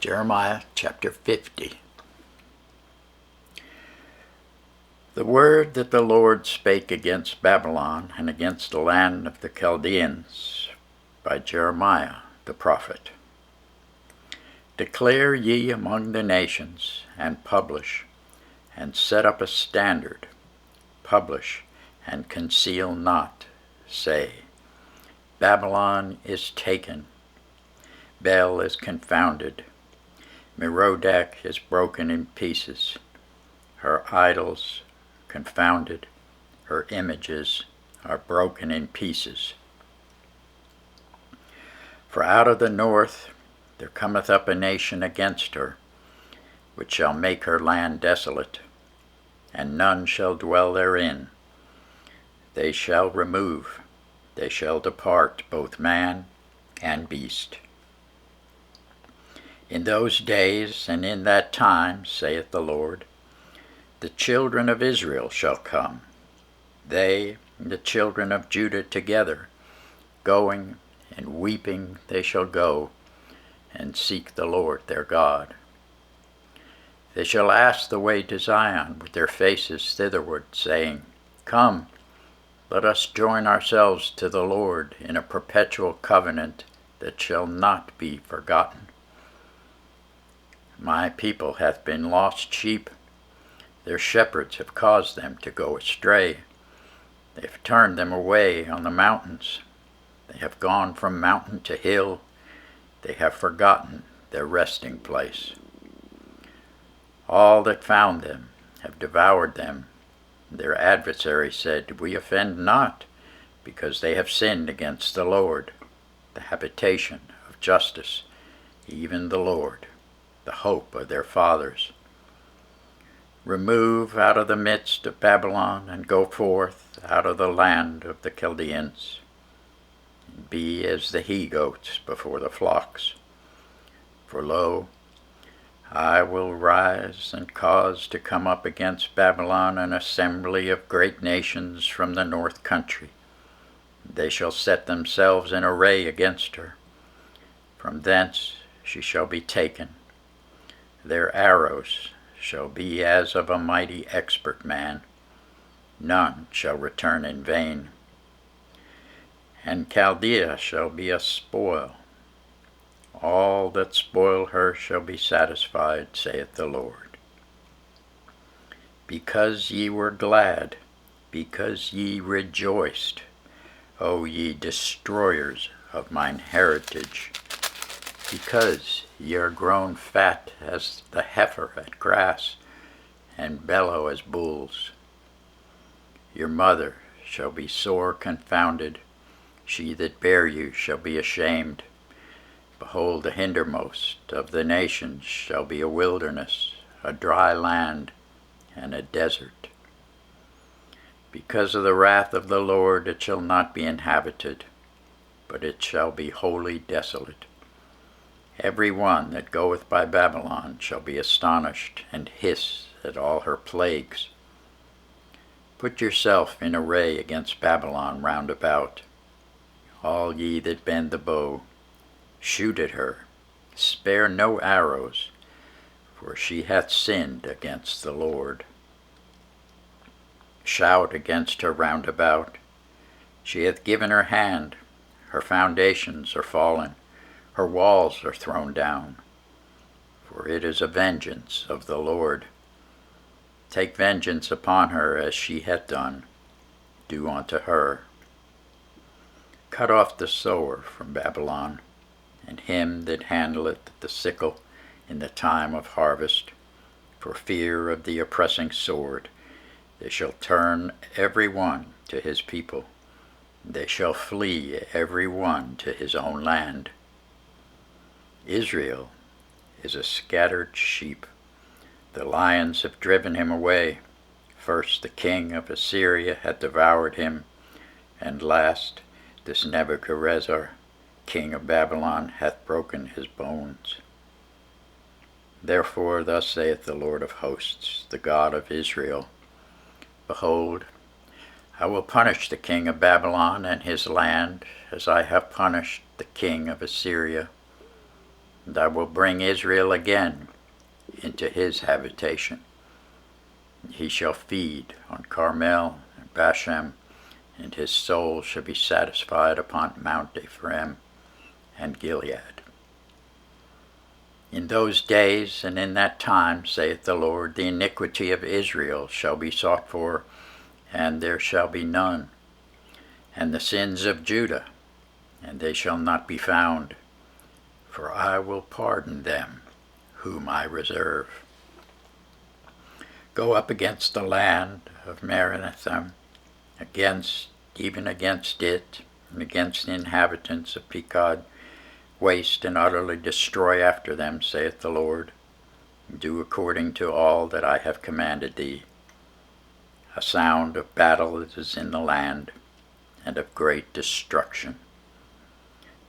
Jeremiah chapter 50. The word that the Lord spake against Babylon and against the land of the Chaldeans by Jeremiah the prophet. Declare ye among the nations, and publish, and set up a standard. Publish, and conceal not. Say, Babylon is taken. Bel is confounded. Merodach is broken in pieces. Her idols confounded. Her images are broken in pieces. For out of the north there cometh up a nation against her, which shall make her land desolate, and none shall dwell therein. They shall remove, they shall depart, both man and beast. In those days and in that time, saith the Lord, the children of Israel shall come, they and the children of Judah together, going and weeping they shall go, and seek the Lord their God. They shall ask the way to Zion with their faces thitherward, saying, Come, let us join ourselves to the Lord in a perpetual covenant that shall not be forgotten. My people hath been lost sheep. Their shepherds have caused them to go astray. They have turned them away on the mountains. They have gone from mountain to hill. They have forgotten their resting place. All that found them have devoured them. Their adversaries said, We offend not, because they have sinned against the Lord, the habitation of justice, even the Lord, the hope of their fathers. Remove out of the midst of Babylon, and go forth out of the land of the Chaldeans, and be as the he-goats before the flocks. For lo, I will rise and cause to come up against Babylon an assembly of great nations from the north country. They shall set themselves in array against her. From thence she shall be taken. Their arrows shall be as of a mighty expert man. None shall return in vain. And Chaldea shall be a spoil. All that spoil her shall be satisfied, saith the Lord. Because ye were glad, because ye rejoiced, O ye destroyers of mine heritage, because ye are grown fat as the heifer at grass, and bellow as bulls. Your mother shall be sore confounded, she that bare you shall be ashamed. Behold, the hindermost of the nations shall be a wilderness, a dry land, and a desert. Because of the wrath of the Lord it shall not be inhabited, but it shall be wholly desolate. Every one that goeth by Babylon shall be astonished, and hiss at all her plagues. Put yourself in array against Babylon round about, all ye that bend the bow. Shoot at her, spare no arrows, for she hath sinned against the Lord. Shout against her round about. She hath given her hand, her foundations are fallen, her walls are thrown down. For it is a vengeance of the Lord. Take vengeance upon her as she hath done. Do unto her. Cut off the sower from Babylon, and him that handleth the sickle in the time of harvest, for fear of the oppressing sword. They shall turn every one to his people. They shall flee every one to his own land. Israel is a scattered sheep. The lions have driven him away. First the king of Assyria hath devoured him, and last this Nebuchadrezzar, king of Babylon, hath broken his bones. Therefore thus saith the Lord of hosts, the God of Israel, Behold, I will punish the king of Babylon and his land, as I have punished the king of Assyria. and I will bring Israel again into his habitation. He shall feed on Carmel and Bashan, and his soul shall be satisfied upon Mount Ephraim and Gilead. In those days and in that time, saith the Lord, the iniquity of Israel shall be sought for, and there shall be none, and the sins of Judah, and they shall not be found, for I will pardon them whom I reserve. Go up against the land of Meronothem, even against it, and against the inhabitants of Pekod, waste and utterly destroy after them, saith the Lord, and do according to all that I have commanded thee. A sound of battle is in the land, and of great destruction.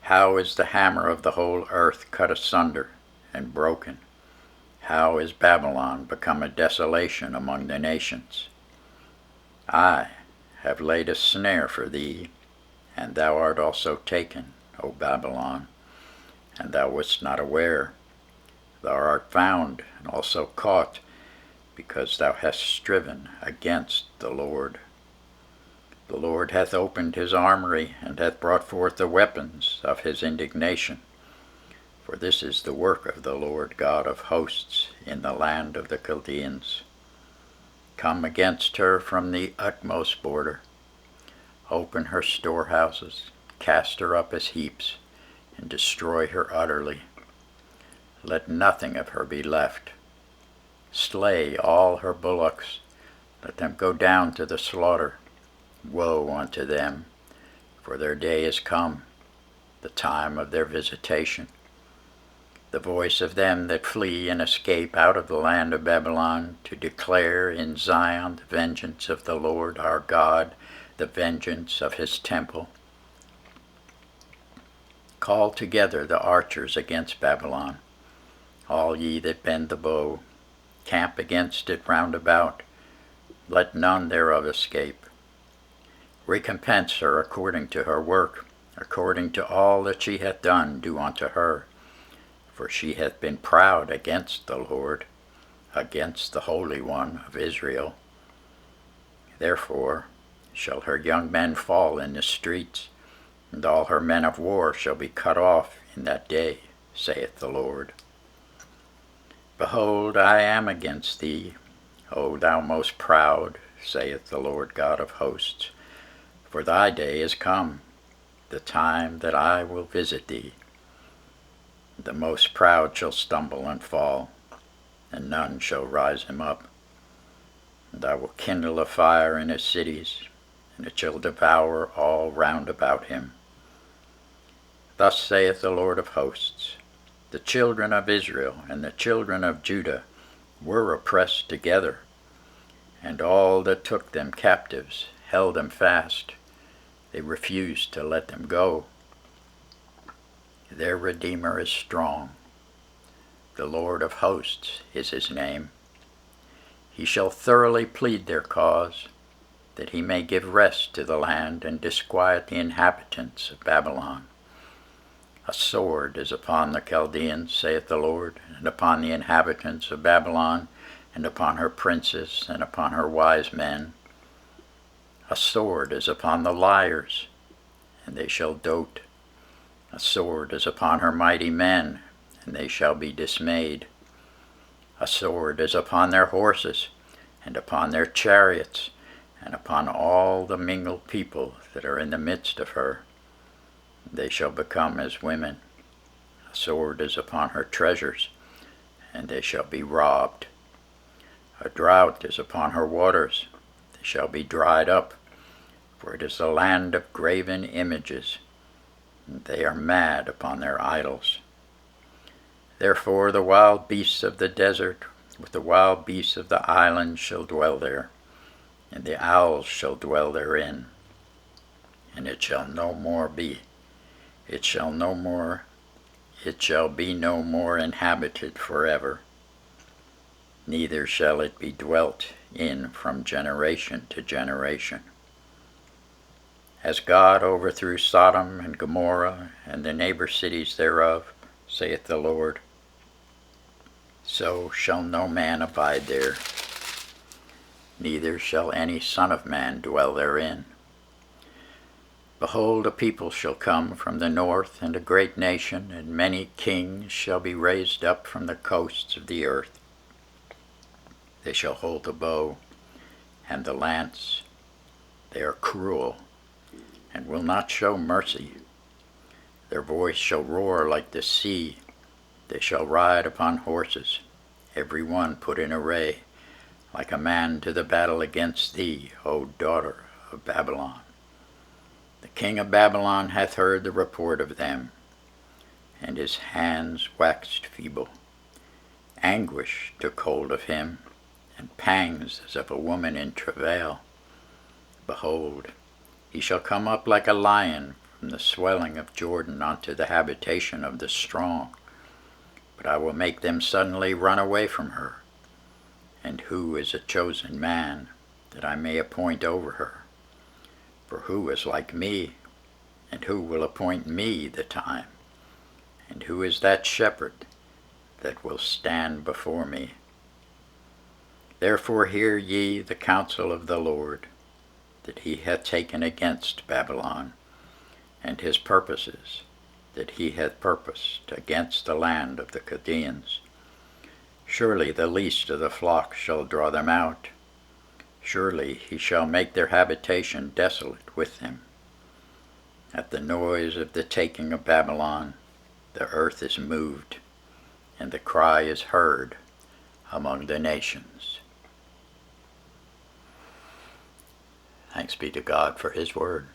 How is the hammer of the whole earth cut asunder and broken? How is Babylon become a desolation among the nations? I have laid a snare for thee, and thou art also taken, O Babylon, and thou wast not aware. Thou art found and also caught, because thou hast striven against the Lord. The Lord hath opened his armory, and hath brought forth the weapons of his indignation. For this is the work of the Lord God of hosts in the land of the Chaldeans. Come against her from the utmost border. Open her storehouses, cast her up as heaps, and destroy her utterly. Let nothing of her be left. Slay all her bullocks, let them go down to the slaughter. Woe unto them, for their day is come, the time of their visitation. The voice of them that flee and escape out of the land of Babylon, to declare in Zion the vengeance of the Lord our God, the vengeance of his temple. Call together the archers against Babylon, all ye that bend the bow. Camp against it round about, let none thereof escape. Recompense her according to her work, according to all that she hath done, do unto her. For she hath been proud against the Lord, against the Holy One of Israel. Therefore shall her young men fall in the streets, and all her men of war shall be cut off in that day, saith the Lord. Behold, I am against thee, O thou most proud, saith the Lord God of hosts. For thy day is come, the time that I will visit thee. The most proud shall stumble and fall, and none shall rise him up. And I will kindle a fire in his cities, and it shall devour all round about him. Thus saith the Lord of hosts, the children of Israel and the children of Judah were oppressed together, and all that took them captives held them fast. They refused to let them go. Their Redeemer is strong. The Lord of hosts is his name. He shall thoroughly plead their cause, that he may give rest to the land and disquiet the inhabitants of Babylon. A sword is upon the Chaldeans, saith the Lord, and upon the inhabitants of Babylon, and upon her princes, and upon her wise men. A sword is upon the liars, and they shall dote. A sword is upon her mighty men, and they shall be dismayed. A sword is upon their horses, and upon their chariots, and upon all the mingled people that are in the midst of her. They shall become as women. A sword is upon her treasures, and they shall be robbed. A drought is upon her waters, they shall be dried up, for it is the land of graven images, and they are mad upon their idols. Therefore the wild beasts of the desert with the wild beasts of the islands shall dwell there, and the owls shall dwell therein. And it shall be no more inhabited forever, neither shall it be dwelt in from generation to generation. As God overthrew Sodom and Gomorrah and the neighbor cities thereof, saith the Lord. So shall no man abide there, neither shall any son of man dwell therein. Behold, a people shall come from the north, and a great nation, and many kings shall be raised up from the coasts of the earth. They shall hold the bow and the lance. They are cruel, and will not show mercy. Their voice shall roar like the sea. They shall ride upon horses, every one put in array, like a man to the battle against thee, O daughter of Babylon. The king of Babylon hath heard the report of them, and his hands waxed feeble. Anguish took hold of him, and pangs as of a woman in travail. Behold, he shall come up like a lion from the swelling of Jordan unto the habitation of the strong. But I will make them suddenly run away from her. And who is a chosen man, that I may appoint over her? For who is like me, and who will appoint me the time? And who is that shepherd that will stand before me? Therefore hear ye the counsel of the Lord, that he hath taken against Babylon, and his purposes that he hath purposed against the land of the Chaldeans. Surely the least of the flock shall draw them out. Surely he shall make their habitation desolate with them. At the noise of the taking of Babylon, the earth is moved, and the cry is heard among the nations. Thanks be to God for his word.